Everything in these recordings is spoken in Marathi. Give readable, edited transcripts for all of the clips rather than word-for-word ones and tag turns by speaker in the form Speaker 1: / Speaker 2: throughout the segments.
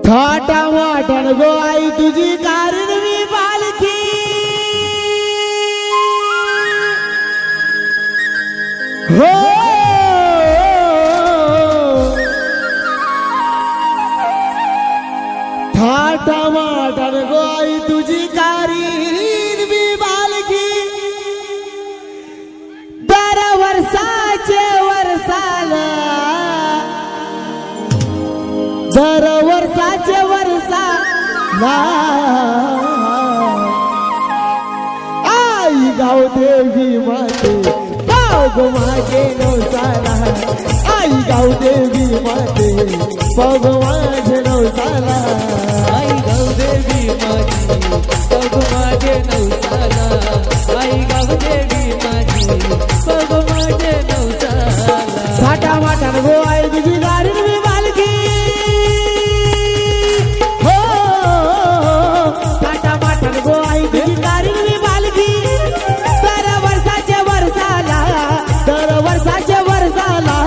Speaker 1: थाटा वाटण गो आई तुझी कारण मी पालखी हो थाटा वाटण गो आई तुझी कारण मी पालखी दर वर्षाचे वर्षाला दर वर्षाचे वर्षा आई गाव देवी माते बघ माझे नवसाला आई गाव देवी माते बघ माझे नवसाला
Speaker 2: आई गाव देवी माझी बघ माझे नवसाला आई गाव देवी माझी बघ माझे नवसाला
Speaker 1: थाटा माटान गो आई तुझी गाडी मी बालकी हो थाटा माटान गो आई तुझी गाडी मी बालकी दर वर्षाच्या वर्षाला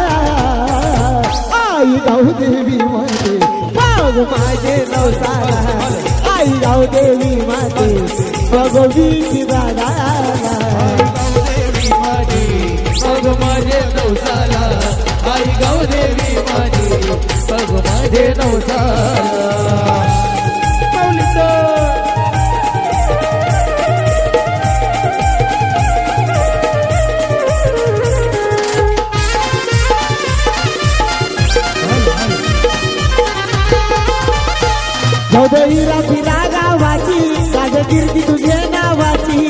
Speaker 1: आई गाव देवी माते बघ माझे नवसाला आई गाव देवी माते बघ वीची दादाला
Speaker 2: देवी माझी बघ माझे नवसाला आई गाव देवी माझी बघ माझे नवसाला
Speaker 1: चौधरी राखीला गावाची काज कीर्ती तुझे नावाची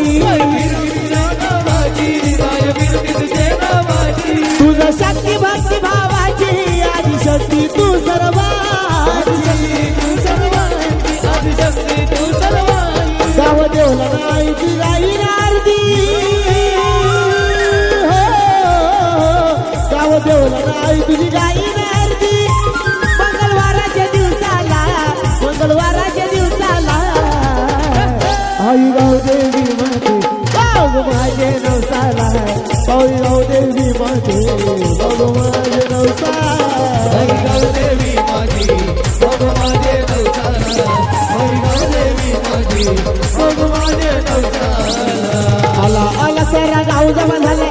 Speaker 1: तुझ शक्ती भक्ती भावाची आदि शक्ती तू सर्वांची गाव देवला नाही ती गाई आरती हो गाव देवला नाही तुझी गाई आरती मंगळवाराच्या दिवसाला आई गाव देवी माते बघ माझे नवसाला आई गाव देवी माते बघ माझे नवसाला
Speaker 2: आई गाव देवी माझी बघ माझे नवसाला आई गाव देवी माझी बघ माझे नवसाला
Speaker 1: आला आला सारा गाव जमा झाले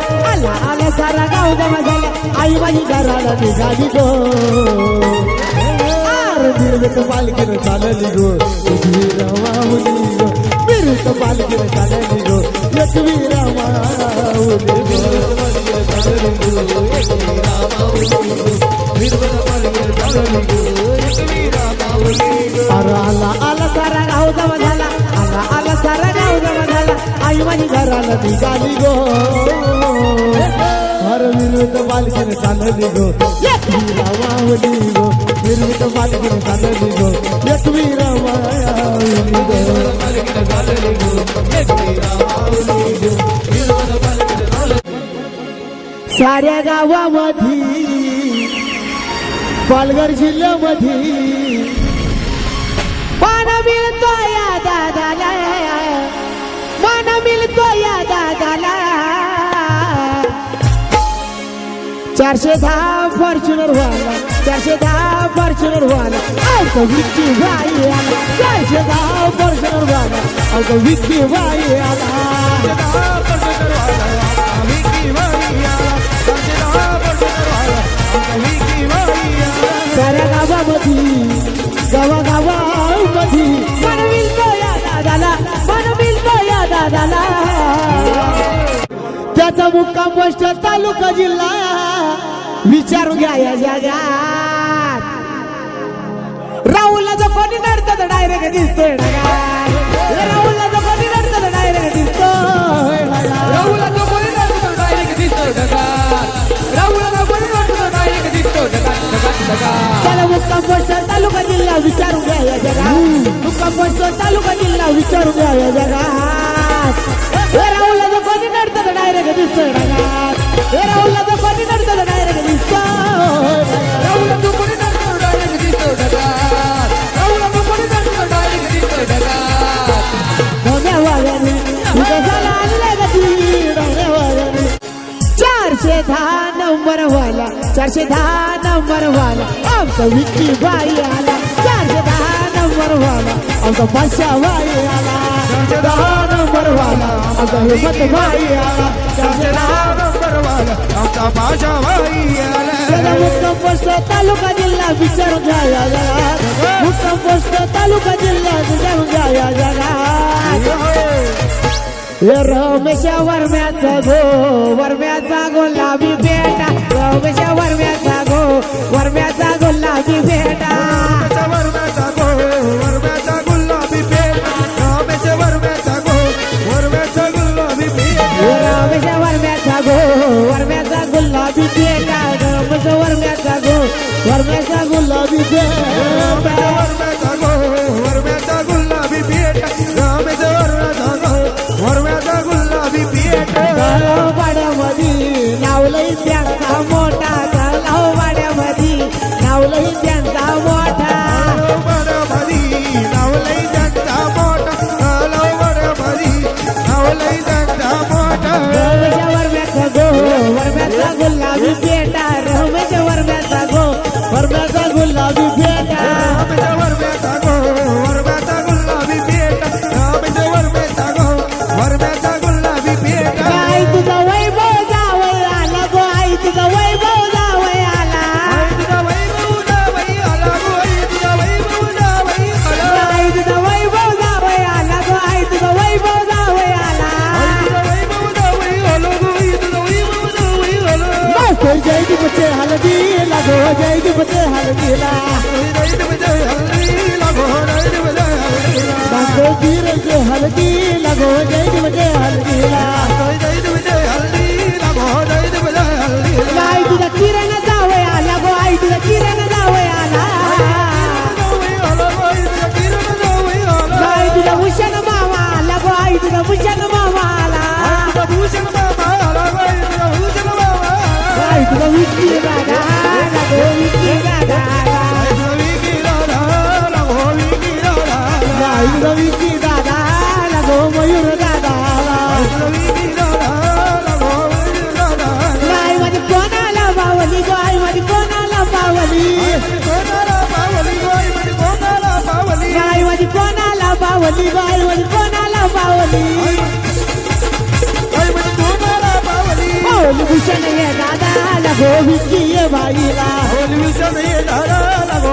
Speaker 1: आला सारा गाव जमा झाले आई माझी घराला निघाली गो मिरवत पालखीनं चालली गो एकवीरा माऊली गो मिरवत पालखीनं चालली गो एकवीरा माऊली अरे आला आला सारा गाव जमा झाला आला सारा गाव जमा झाला आई माझी घराला निघाली गो अरे मिरवत पालखीनं चालली गो एकवीरा माऊली गो मिरवत पालखीनं चालली गो एकवीरा माऊली साऱ्या गावामध्ये पालघर जिल्ह्यामध्ये मान मिळतो या दादाला मान मिळतो या दादाला 410 फॉर्च्युनर वाला 410 फॉर्च्युनर वाला आमचा विक्की भाई आला 410 फॉर्च्युनर वाला आमचा विक्की भाई आला साऱ्या गावामध्ये गावागावामध्ये मन मिळतो या दादाला मन मिळतो या दादाला त्याचा मुक्काम पोस्ट तालुका जिल्हा विचारून घ्या या जगात राहुलला जो कोणी नडतं तर डायरेक्ट दिसतोय राहुलला जो कोणी नडतं तर डायरेक्ट दिसतोय
Speaker 2: राहुलला जो कोणी नडतं तर डायरेक्ट दिसतोय राहुलला जो कोणी नडतं तर डायरेक्ट दिसतोय
Speaker 1: त्याला मुक्काम पोस्ट तालुका जिल्हा विचारून घ्या या जगात मुक्काम पोस्ट तालुका जिल्हा विचारून घ्या या जगात राहुलला जो कोणी नडतं तर डायरेक्ट दिसतोय राहुलला जो कोणी नडतं तर डायरेक्ट दिसतोय
Speaker 2: राहुलला जो कोणी नडतं तर डायरेक्ट दिसतोय राहुलला जो कोणी नडतं तर डायरेक्ट दिसतोय
Speaker 1: धन्यवाद विकासाला आणले गती धन्यवाद 410 नंबर वाला 410 नंबर वाला आमचा विक्की भाई आला 410 आमचा बादशाह भाई आला
Speaker 2: 410 नंबर वाला
Speaker 1: आमचा हिम्मत भाई आला
Speaker 2: 410 नंबर वाला आमचा बादशाह भाई आला
Speaker 1: मुक्काम पोस्ट तालुका जिल्हा विचारून घ्या या जगात मुक्काम पोस्ट तालुका जिल्हा विचारून घ्या या जगात हे रमेशा वर्म्याचा वर्म्याचा गुलाबी बेटा रमेशा वर्म्याचा गुलाबी बेटा
Speaker 2: वर्म्याचा गुलाबी पेटा रमेश वर्म्याचा गुलाबी पेटा
Speaker 1: रमेशा वर्म्याचा गुलाबी बेटा रमेश वर्म्याचा गुलाबी बेटा
Speaker 2: वर्म्याचा गुलाबी पेटा रमेश वर्म्याचा गुलाबी पेटा
Speaker 1: वाड्यामध्ये नावलंही त्यांचा मोठा वाड्यामध्ये नावलंही त्यांचा मोठा रमेश वर्म्याचा गुलाबी बेटा रमेश वर्म्याचा गुलाबी बेटा आई तुझा वैभव जावई आला गो आई तुझा वैभव जावई आला आई तुझा वैभव जावई आला गो आई तुझा वैभव जावई आला जय दीपचे हलदी लागो जय दीपचे हलदीला धीर जे हलदी लागो जय दीपचे हलदीला आई तुझा किरण जावई आला गो आई तुझा किरण जावई आला आई तुझा भूषण मामा आला गो आई तुझा भूषण मामा आला आई तुझा विकी दादा लागो विकी दादा आई तुझा विकी दादा लागो मयूर दादा आई माझी कोणाला बावली गो आई माझी कोणाला बावली आई माझी कोणाला बावली गो आई माझी कोणाला बावली भूषण ये दादा लगो विकी ये भाईला भूषण ये दादा लगो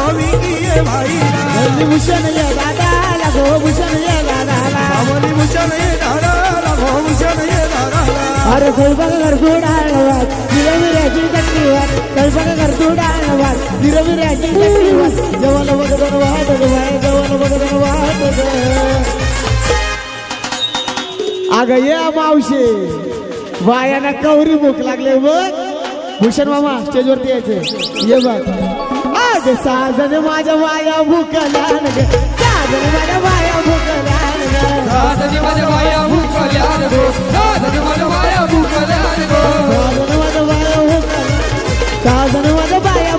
Speaker 1: भूषण ये दादा अरे स्वयंपाक घर सोडाळवाद विरविऱ्याची चटणीवर स्वयंपाक घर सोडाळवाद विरविऱ्याची चटणीवर जेवण बघत वाहत अगं ये मावशे बायाना कवरी भूक लागले बघ भूषण मामा स्टेजवरती यायचे ये बघ अग साजन माझ्या बाया भूकल्या ग साजन माझ्या बाया भूकल्या साजन माझ्या बाया भूकल्या साजन माझ्या बाया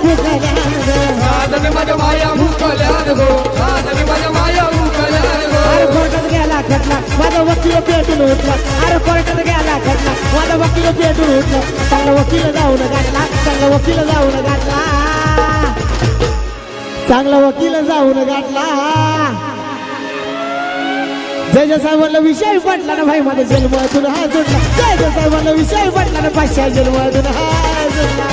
Speaker 1: भूकल्या अरे कोर्टात गेला खटला माझा वकील पेटून उठला अरे कोर्टात गेला खटला माझा वकील पेटून उठला चांगला वकील जाऊन गाठला चांगला वकील जाऊन गाठला जय साहेबांना विषय पटला ना भाई माझ्या जन्मातून हा सुटला जय साहेबांना विषय पटला ना पाचशा जन्मातून हा सुटला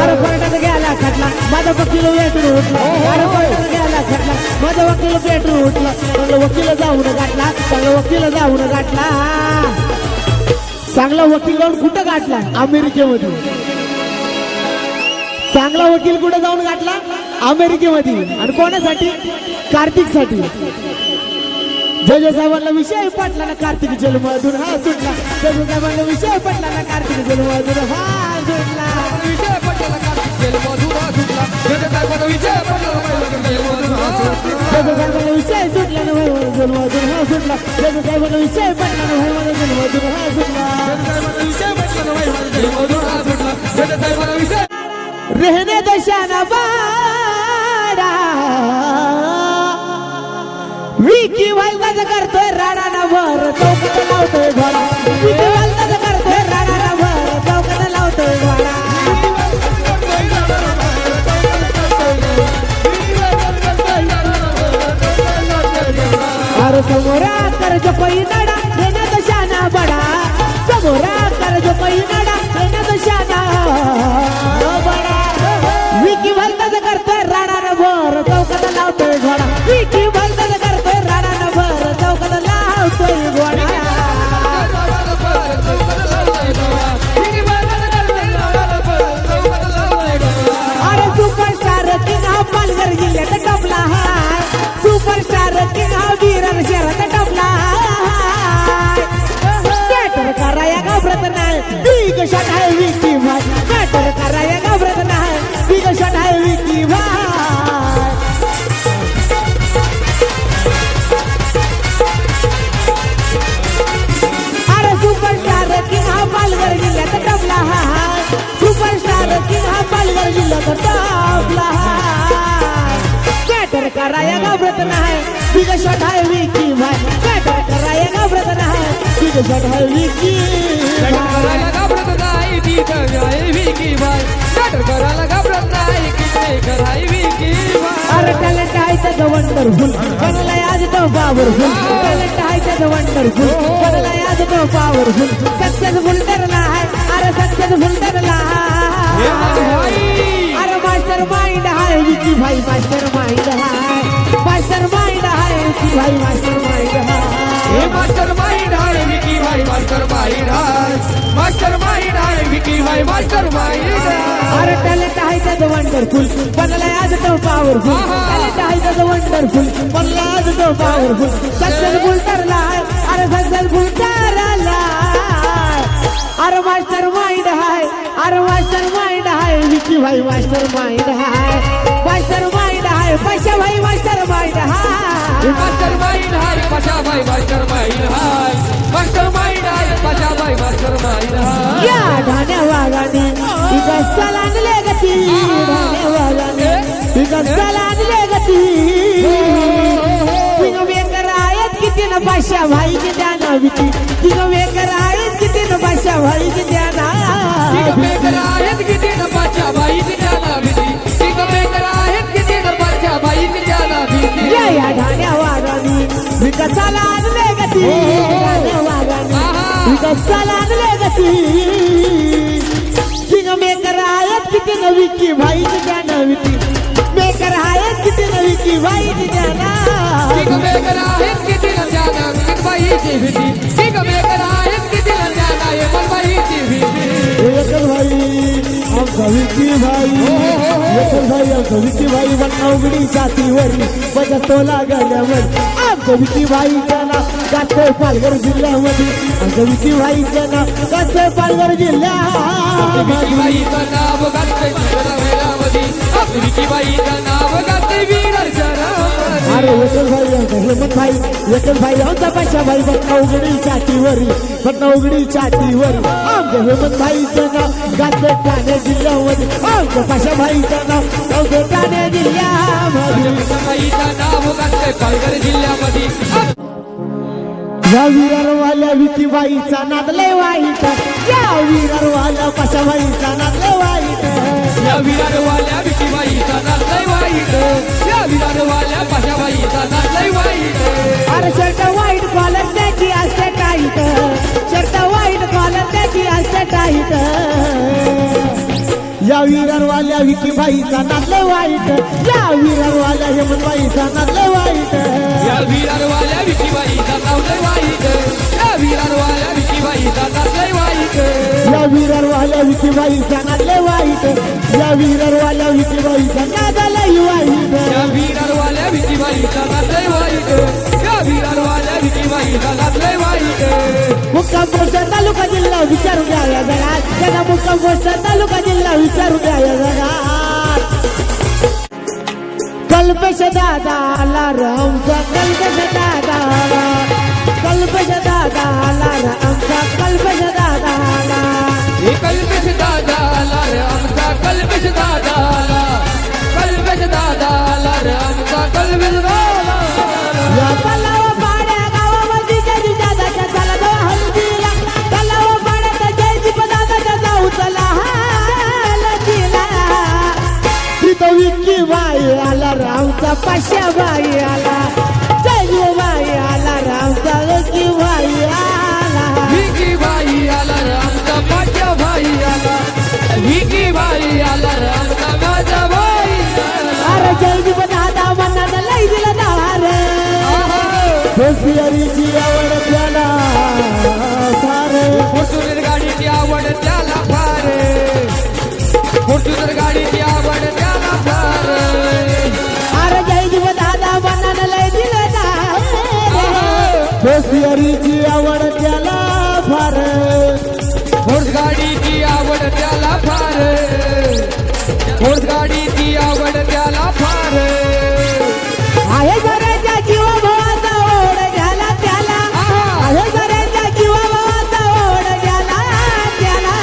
Speaker 1: अरे कोर्टात गेला खटला माझा वकील पेटून उठला अरे कोर्टात गेला खटला माझा वकील पेटून उठला चांगला वकील जाऊन गाठला चांगला वकील जाऊन कुठं गाठला अमेरिकेमध्ये चांगला वकील कुठे जाऊन गाठला अमेरिकेमध्ये आणि कोणासाठी कार्तिकसाठी जय साहेबांना विषय पटला ना कार्तिक जन्मधून हा सुटला जय साहेबांना विषय पटला ना कार्तिक जन्मधून हा सुटला विषय पटला ना कार्तिक जन्मधून हा सुटला जय साहेबांना विषय पटला ना विषय सुटला ना जन्मधून हा सुटला जय साहेबांना विषय पटला ना जन्मधून हा सुटला रहने दशाना बारा विकी वालदाच करतोय राणा भर चौकात लावतोय घोडा विकी वालदाच करतोय राणा भर चौकात लावतोय घोडा जिल्ह्यात टॉपला मॅटर कराया घाबरत नाही बिग शॉट आहे विकी भाई मॅटर कराया घाबरत नाही बिग शॉट आहे विकी
Speaker 2: करायला घाबरत नाही ती आहे विकी बाय कटर करायला घाबरत नाही किती कराय विकी बाय
Speaker 1: अरे टॅलेंट आहे त्याचं वंडरफुल बनलाय आज तो पॉवरफुल टॅलेंट आहे त्याचं वंडरफुल बनलाय आज तो पॉवरफुल सक्सेसफुल ठरला आहे अरे सक्सेसफुल ठरला
Speaker 2: हे भाई
Speaker 1: अरे मास्टर माइंड आहे विकी भाई मास्टर माइंड आहे मास्टर माइंड आहे विकी भाई मास्टर माइंड
Speaker 2: हे
Speaker 1: आहे
Speaker 2: मास्टर माइंड आहे विकी भाई मास्टर माइंड आहे मास्टर माइंड आहे विकी भाई मास्टर माइंड
Speaker 1: अरे टॅलेंट आहे त्याचं वंडरफुल बनलाय आज तो पॉवरफुल टॅलेंट आहे त्याचं वंडरफुल बनलाय आज तो पॉवरफुल सक्सेसफुल ठरला आहे अरे सक्सेसफुल ठरला अरे मास्टर माइंड आहे अरे मास्टर माइंड आहे विकी भाई मास्टर माइंड आहे मास्टर माइंड आहे पैसा भाई मास्टर माइंड आहे
Speaker 2: मास्टर माइंड आहे पशा भाई मास्टर माइंड आहे मास्टर माइंड आहे पशा भाई मास्टर माइंड आहे
Speaker 1: या ढाण्या वागाने इथं सलांडले गती ढाण्या वागाने इथं सलांडले गती तिघं वेकर आहेत किती न पाशा भाई की द्याना विकी तिघं वेकर आहेत किती न पाशा भाई की द्याना
Speaker 2: बेकर आहेत किती न पशा भाई ज्याला भीती ठीक बेकर आहेत किती न पशा भाई ज्याला भीती
Speaker 1: या ढाण्या वागाने विकसाला आणले गती ढाण्या वागाने विकसाला आणले गती तिघं मेकर आहेत किती न विकी भाई की द्याना विकी मेकर आहेत किती न विकी भाई की द्याना
Speaker 2: ठीक बेकर आहेत किती न ज्याला बाईची भीती ठीक बेकर आहेत किती न ज्याला हे पण बाईची भीती
Speaker 1: एकच भाई आमचा विकी भाई एकच भाई आमचा विकी भाई बनवगडी छातीवरी बजतो लागल्यावर आमचं विकी भाईचं नाव गाजतोय पालघर जिल्ह्यामध्ये आमचं विकी भाईचं नाव गाजतोय पालघर जिल्ह्यामध्ये
Speaker 2: बाईचं नाव गाजतंय शहरामध्ये आपली विकी बाईचं नाव गाजतंय वीर शहरामध्ये
Speaker 1: अरे एकच भाई आमचा हेमंत भाई एकच भाई आमचा पाशा भाई बनवगडी छातीवरी आमच्या हेमंत भाईचं नाव गाजतोय ठाणे जिल्ह्यामध्ये आमच्या पाशा भाईचं नाव गाजतोय ठाणे जिल्ह्यामध्ये
Speaker 2: बाईचं नाव गाजतंय पालघर जिल्ह्यामध्ये
Speaker 1: या विरारवाल्या विकी बाईचा नाद लय वाईट या विरारवाल्या पाशा भाईचा नाद लय वाईट
Speaker 2: या विरारवाल्या विकी बाईचा नाद लय वाईट या विरारवाल्या पाशा बाईचा नाद लय वाईट
Speaker 1: अरे शर्ट वाईट कॉलर त्याची असते टाईट शर्ट वाईट कॉलर त्याची असते टाईट या विरारवाल्या विकी बाईचा नाद लय वाईट या विरारवाल्या हेमंत बाईचा नाद लय वाईट
Speaker 2: या विरारवाल्या विकी बाईचा नाव लय वाईट या विरारवाल्या विकी बाईचा नाद लय वाईट
Speaker 1: या विरारवाल्या विकी बाईचा नाद लय वाईट या विरारवाल्या विकी बाईचा नाद लय वाईट
Speaker 2: या विरारवाल्या विकी बाईचा नाद लय वाईट या विरारवाल्या विकी बाईचा नाद लय वाईट
Speaker 1: मुक्काम पोस्ट तालुका जिल्हा विचारून द्या या जगात त्याला मुक्काम पोस्ट तालुका जिल्हा विचारून द्या या जगात कल्पेश दादा आला आमचा कल्पेश दादा आला कल्पेश दादा आला आमचा कल्पेश दादा आला
Speaker 2: हे कल्पेश दादा आला रे आमचा कल्पेश दादा आला कल्पेश दादा आला रे आमचा कल्पेश दादा
Speaker 1: या तलाव पाड्या गावामध्ये जय दादाच्या झाला तो हल्दीला तलाव पाड्याचा जय दादाच्या जाऊ चला हल्दीला तिथं विकी बाई आला रामचा पाशा बाई आला जय बाई आला रामचा विकी बाई आला
Speaker 2: विकी बाई आला रे आमचा पाट्या भाई आला विकी बाई आला रे आमचा गाजा भाई
Speaker 1: अरे जय दादा मनाला लई दिला दार होशियारीची आवड त्याला सारे
Speaker 2: फॉर्च्युनर गाडीची आवड त्याला फार फॉर्च्युनर गाडीची आवड त्याला फार
Speaker 1: अरे जय दादा मनाला लई दिला दार होशियारीची आवड त्याला फार
Speaker 2: फोर्स गाडीची आवड त्याला फार फोर्स गाडीची आवड त्याला फार
Speaker 1: आहे जराच्या जीवा भावाचा ओढ झाला त्याला आहे जराच्या जीवा भावाचा ओढ झाला त्याला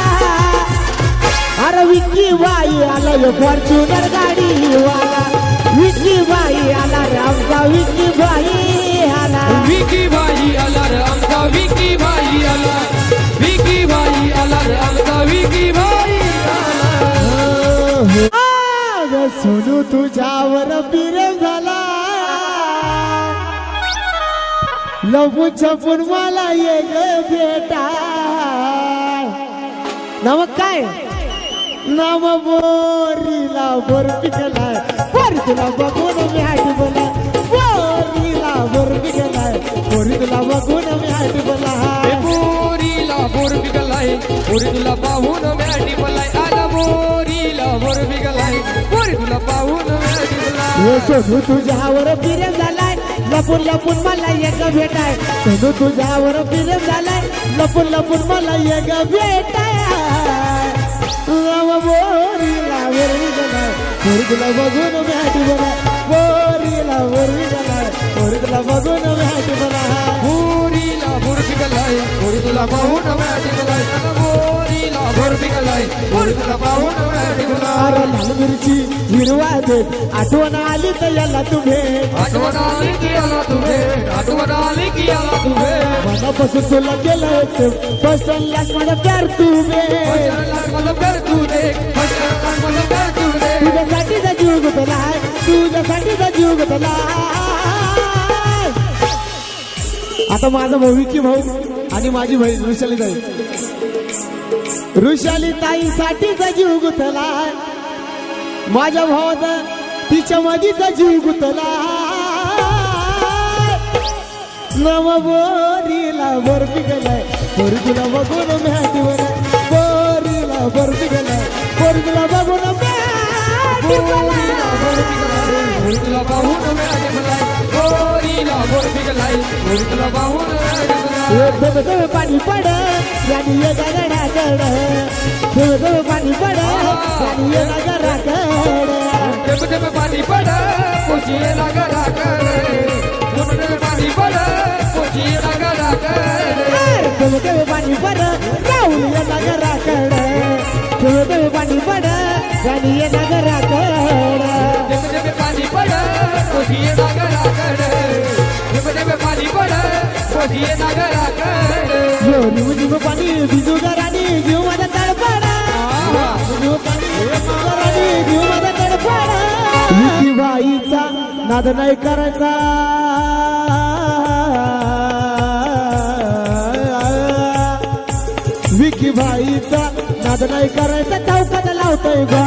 Speaker 1: अरे विकी बाई आला यो फॉर्च्युनर गाडीवाला विकी बाई आला रे आमचा विकी बाई आला
Speaker 2: विकी भाई आला रे आमचा विकी भाई आला विकी भाई आला रे आमचा विकी भाई आला
Speaker 1: आग सोनू तुझ्यावर प्रेम झाला लपून छपून मला ये ग बेटा नाव काय नाव बोरीला बोर पिकलाय बोरी तुला बघून मी हाटी बोला बोरीला बोर पिकलाय बोरी तुला बघून मी हाटी बोला
Speaker 2: बोरीला बोर बिगलाय बोरी तुला पाहून मॅटी बलाय आला बोरीला बोर बिगलाय बोरी तुला पाहून मॅटी बलाय
Speaker 1: हे सोनू तुझ्यावर प्रेम झालाय लपून लपून मला एक भेटाय सोनू तुझ्यावर प्रेम झालाय लपून लपून मला एक भेटाय बोरीला बोरी गेलाय बोरी तुला बघून मी हाटी बोला बोरीला बोरी गेलाय बोरी तुला बघून मी हाटी बोला
Speaker 2: बोरीला बोर बिगलाय बोरी तुला पाहून मॅटी बलाय आला बोरीला बोर बिगलाय बोरी तुला पाहून मॅटी बलाय
Speaker 1: अरे लाल मिरची हिरवा दे आठवण आली तर याला तुम्ही
Speaker 2: आठवण आली की आला तुझे आठवण आली की आला तुझे
Speaker 1: मनापासून तुला केलं पसंत मला प्यार तुम्ही
Speaker 2: मला कर तू दे मला कर तू दे
Speaker 1: तुझ्यासाठीचा जीव गुतलाय तुझ्यासाठीचा जीव गुतलाय आता माझा भाऊ विकी भाऊ आणि माझी बहीण ऋषाली ताई ऋषाली ताईसाठीचा जीव गुतलाय माझ्या भावाचा तिच्या मधीचा जीव गुतलाय नव बोरीला बोर पिकलाय बोरी तुला बघून मी हाती बोलाय बोरीला बोर पिकलाय बोरी तुला बघून
Speaker 2: बोरीला बोर बिगलाय बोरी तुला पाहून मॅटी बलाय बोरीला बोर बिगलाय बोरी तुला पाहून मॅटी बलाय
Speaker 1: पाणी पड यानी ये गडाकड पाणी पड यानी ये गडाकड
Speaker 2: जब जब पानी पड़ा पूछिए लगा कर जब जब पानी पड़ा पूछिए लगा कर
Speaker 1: पाणी पड जाऊन ये नगराकड पाणी पड यानी ये नगराकड
Speaker 2: जब जब पानी पड़ा पूछिए लगा कर जब जब पानी पड़ा पूछिए लगा कर
Speaker 1: जीव पाणी भिजू घरानी जीव माझा तडपडा जीव पाणी भिजू घरानी जीव माझा तडपडा विकी बाईचा नाद नाही करायचा विकी भाईचा नाद नाही करायचा चौकात लावतोय घोडा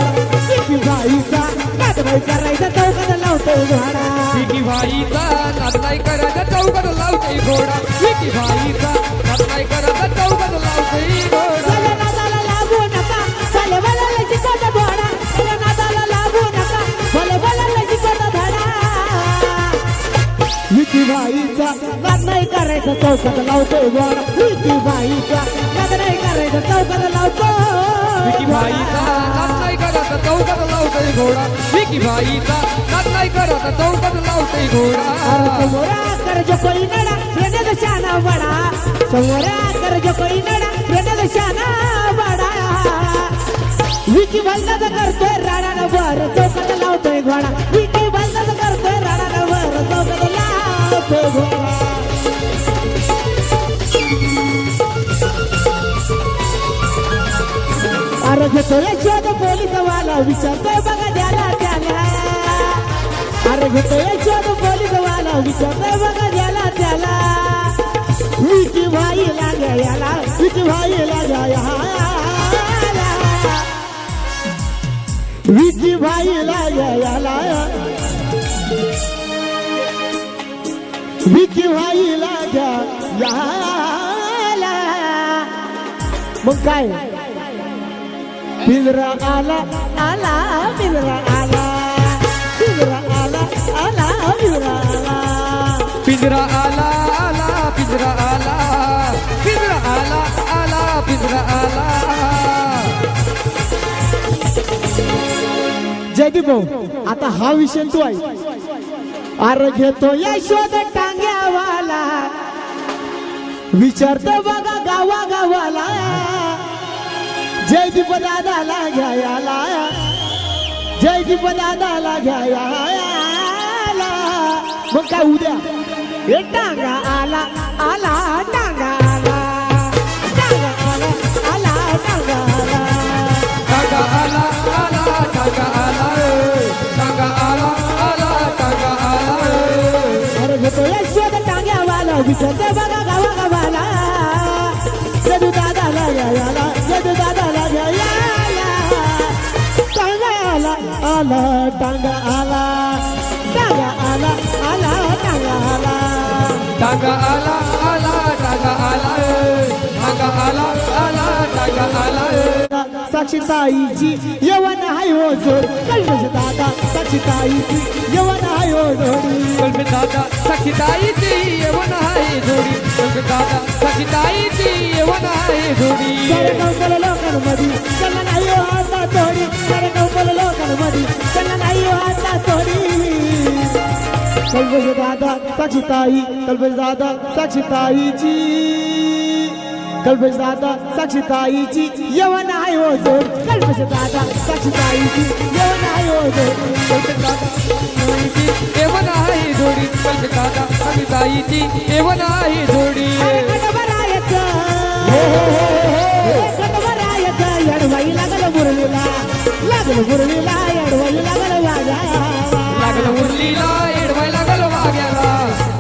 Speaker 1: विकी भाईचा नाद नाही करायचा चौकात लावतोय घोडा
Speaker 2: विकी भाईचा नाद नाही करायचा चौकात लावतोय घोडा विकी भाईचा नाद नाही करायचा चौकात लावतोय घोडा
Speaker 1: चला नादाला लागू नका चले बलाला शिकवता घोडा चला नादाला लागू नका भले बलाला शिकवता धडा विकी भाईचा नाद नाही करायचा चौकात लावतोय घोडा विकी भाईचा नाद नाही करायचा चौकात लावतोय
Speaker 2: विकी भाईचा नाद नाही करायचा चौकात लावतोय घोडा विकी भाईचा नाद नाही करायचा चौकात लावतोय घोडा
Speaker 1: समोरा कर जो कोई नडा रेने दो शाना बड़ा समोरा कर जो कोई नडा रेने दो शाना बड़ा विकी भलता करतोय राणा न वर चौकात लावतोय घोडा विकी भलता करतोय राणा न वर चौकात लावतोय घोडा अरे घेतोय शोध पोलीस वाला विचारतोय बघा द्याला त्याला अरे घेतोय शोध पोलीस वाला विचारतोय बघा द्याला त्याला विकी भाई लागे याला विकी भाई लागे याला विकी भाई लागे याला विकी भाई लागे याला मग काय पिंजरा आला आला पिंजरा आला पिंजरा आला आला पिंजरा आला
Speaker 2: पिंजरा आला आला पिंजरा आला पिंजरा आला आला पिंजरा आला
Speaker 1: जयदीप भाऊ आता हा विषय तू आहे अरे घेतो यशोद टांग्यावाला विचारतो बघा गावा गावाला जयदीप दादाला घ्यायला जयदीप दादाला घ्यायला मग काय उद्या हे टांगा आला आला टांगा आला टांगा आला आला टांगा आला
Speaker 2: टांगा आला आला टांगा आला टांगा आला आला टांगा आला
Speaker 1: अरे घेतो यशोद टांग्यावाला विचारते बघा गावा गावाला जदू दादाला घ्यायला जदू दादाला घ्यायला टांगा आला आला टांगा आला टांगा आला आला टांगा आला
Speaker 2: टांगा आला आला टांगा आला टांगा आला आला टांगा आला
Speaker 1: साक्षीताईची यवन हाय हो जोड कल्पश दादा साक्षीताईची यवन हाय हो जोडी
Speaker 2: कल्पे दादा सखीताईची येवन आहे जोडी कल्पे दादा सखीताईची येवन आहे जोडी
Speaker 1: सारे कौशल लोकांमध्ये त्यांना नाही हो आता थोडी सारे कौशल लोकांमध्ये त्यांना नाही हो आता थोडी कल्पश दादा साक्षीताई कल्पश दादा साक्षीताईची कल्पश दादा साक्षीताईची यवन आहे हो जोड कल्पश दादा साक्षीताईची यवन आहे हो जोड
Speaker 2: कल्पे दादा सखीताईची येवन आहे जोडी कल्पे दादा सखीताईची येवन आहे जोडी
Speaker 1: कडवरायचं एडवाई लागलं मुरलीला एडवाई लागलं वाजा
Speaker 2: लागलं मुरलीला एडवाय लागलं वाग्याला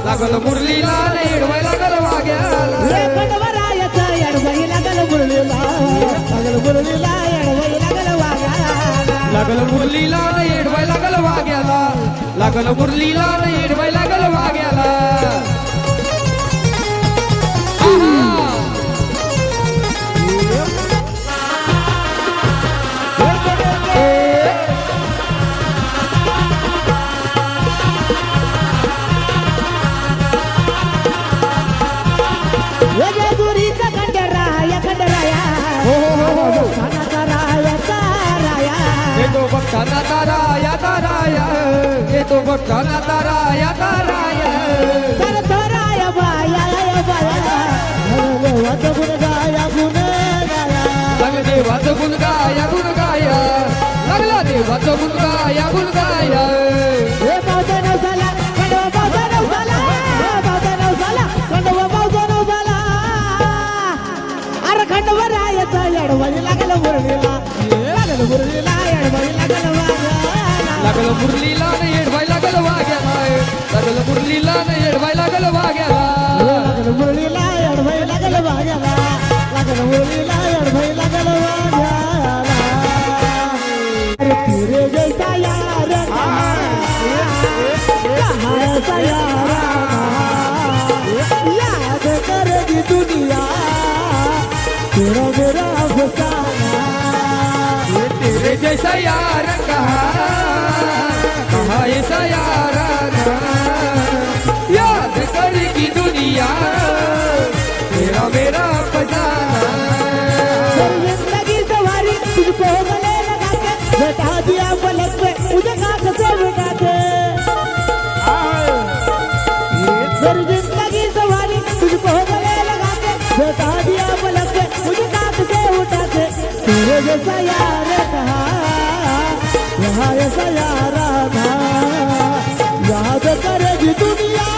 Speaker 2: लागलं मुरलीला एडवाय लागलं वाग्याला
Speaker 1: कडवरायचं एडवाई लागलं मुरलीला एडवाई लागलं वाजा
Speaker 2: लागलं मुरलीला एडवाय लागलं वाग्याला लागलं मुरलीला एडवाय लागलं वाग्याला
Speaker 1: गुरीचा खंडराया खंडराया राया
Speaker 2: येतो बघताना ताराया ताराया येतो बघताना ताराया ताराया
Speaker 1: सरथराया बाया बाया देवाचं गुण गाया
Speaker 2: लागलं देवाचं गुण गाया गुण गाया लागला देवाचं गुण गाया गुण गाया
Speaker 1: हे पावसा नवसाला खंडवा पावसा नवसाला पावसा नवसाला खंडवा पावसा नवसाला अरे खंडवा रायाचा एडवाई लागलं मुरलीला एडवाई लागलं वाघाला
Speaker 2: लागलं मुरलीला एडवाय लागलं वाग्याला लागलं मुरलीला एडवाय लागलं वाग्याला
Speaker 1: लागलं मुरलीला एडवाई लागलं वाघाला लागलं मुरलीला एडवाई लागलं वाघाला अरे तेरे जैसा यार कहाँ ऐसा यार याद करेगी दुनिया तेरा मेरा अफसाना
Speaker 2: तेरे जैसा यार कहाँ ऐसा यार याद करेगी दुनिया तेरा मेरा फसाना
Speaker 1: जिंदगी सवारी तुझको गले लगा के बैठा दिया पलक पे मुझे काट से बिठा के मेरी जिंदगी सवारी तुझको गले लगा के बैठा दिया पलक पे मुझे काट से उठा के तेरे जैसा यार कहा यहाँ ऐसा यार था याद करेगी दुनिया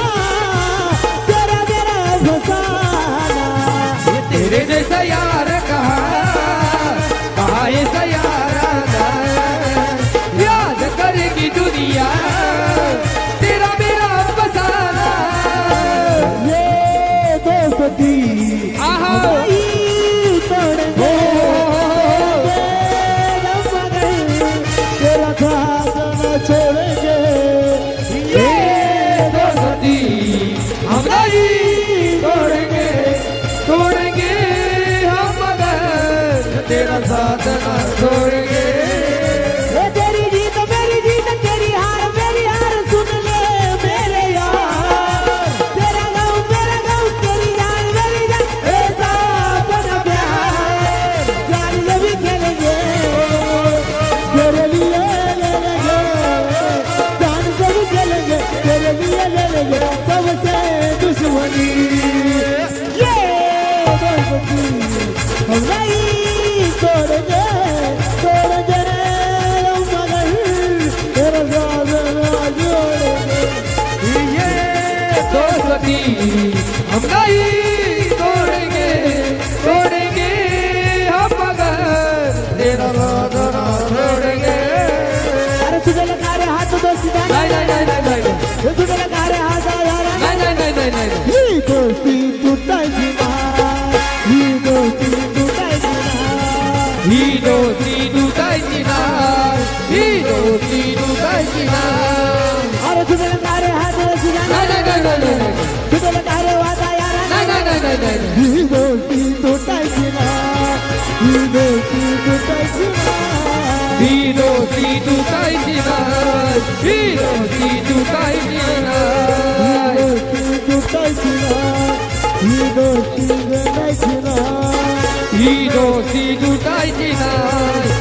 Speaker 1: तेरा मेरा फसाना
Speaker 2: तेरे जैसा यार कहाँ ऐसा यार याद करेगी दुनिया तेरा मेरा फसाना
Speaker 1: ये दोस्ती
Speaker 2: आहा
Speaker 1: तोड़ेंगे तेरा साथ न छोड़ेंगे
Speaker 2: ये दोस्ती हम नहीं तोड़ेंगे तोड़ेंगे हम मगर तेरा साथ न छोड़ेंगे
Speaker 1: ये तेरी जीत तेरी हार मेरी हार सुन ले मेरे यार तेरा गाँव तेरी जान मेरी जान ऐसा बना प्यार जान ले भी खेलेंगे तेरे लिए ले लेंगे जान से भी खेलेंगे तेरे लिए ले लेंगे सबसे दुश्मनी ये दोस्ती हम नहीं तोड़ेंगे
Speaker 2: तुटायची नाही ही दोस्ती तुटायची नाही
Speaker 1: अरे तुझं तारे हात
Speaker 2: नाही नाही नाही नाही नाही
Speaker 1: तुझं तारे वाजा यारा
Speaker 2: नाही नाही नाही नाही नाही नाही
Speaker 1: ही दोस्ती तुटायची ना ही दोस्ती तुटायची ना
Speaker 2: ही दोस्ती तुटायची नाही ही दोस्ती तुटायची नाही
Speaker 1: दोस्ती तुटायची ना ही दोस्ती जगायची ना
Speaker 2: ही दोस्ती तुटायची नाही